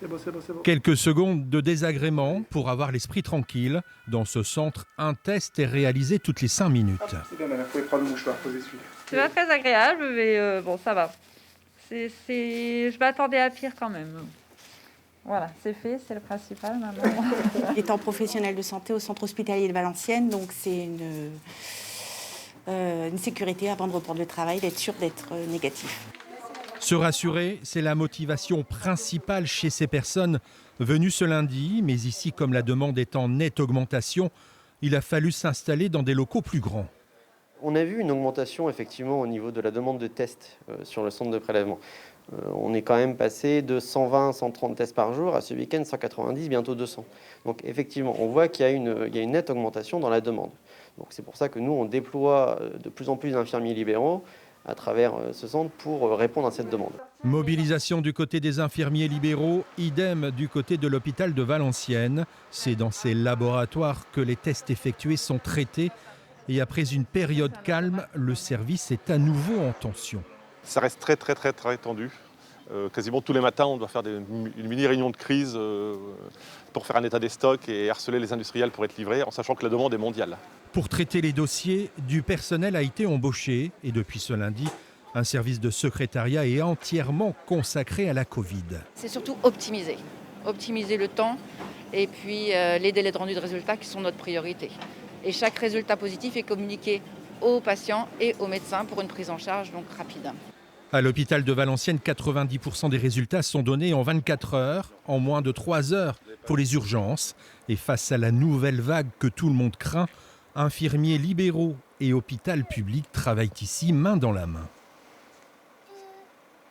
C'est bon. Quelques secondes de désagrément pour avoir l'esprit tranquille. Dans ce centre, un test est réalisé toutes les 5 minutes. C'est bien, madame, vous pouvez prendre le mouchoir, posez celui-là. C'est pas très agréable, mais bon, ça va. Je m'attendais à pire quand même. Voilà, c'est fait, c'est le principal maintenant. Étant professionnelle de santé au centre hospitalier de Valenciennes, donc c'est une sécurité avant de reprendre le travail, d'être sûr d'être négatif. Se rassurer, c'est la motivation principale chez ces personnes venues ce lundi. Mais ici, comme la demande est en nette augmentation, il a fallu s'installer dans des locaux plus grands. On a vu une augmentation effectivement au niveau de la demande de tests sur le centre de prélèvement. On est quand même passé de 120, 130 tests par jour à ce week-end 190, bientôt 200. Donc effectivement, on voit qu'il y a une nette augmentation dans la demande. Donc c'est pour ça que nous, on déploie de plus en plus d'infirmiers libéraux à travers ce centre pour répondre à cette demande. Mobilisation du côté des infirmiers libéraux, idem du côté de l'hôpital de Valenciennes. C'est dans ces laboratoires que les tests effectués sont traités. Et après une période calme, le service est à nouveau en tension. Ça reste très tendu. Quasiment tous les matins, on doit faire une mini-réunion de crise pour faire un état des stocks et harceler les industriels pour être livrés, en sachant que la demande est mondiale. Pour traiter les dossiers, du personnel a été embauché. Et depuis ce lundi, un service de secrétariat est entièrement consacré à la Covid. C'est surtout optimiser le temps et puis les délais de rendu de résultats qui sont notre priorité. Et chaque résultat positif est communiqué aux patients et aux médecins pour une prise en charge donc rapide. À l'hôpital de Valenciennes, 90% des résultats sont donnés en 24 heures, en moins de 3 heures pour les urgences. Et face à la nouvelle vague que tout le monde craint, infirmiers libéraux et hôpital public travaillent ici main dans la main.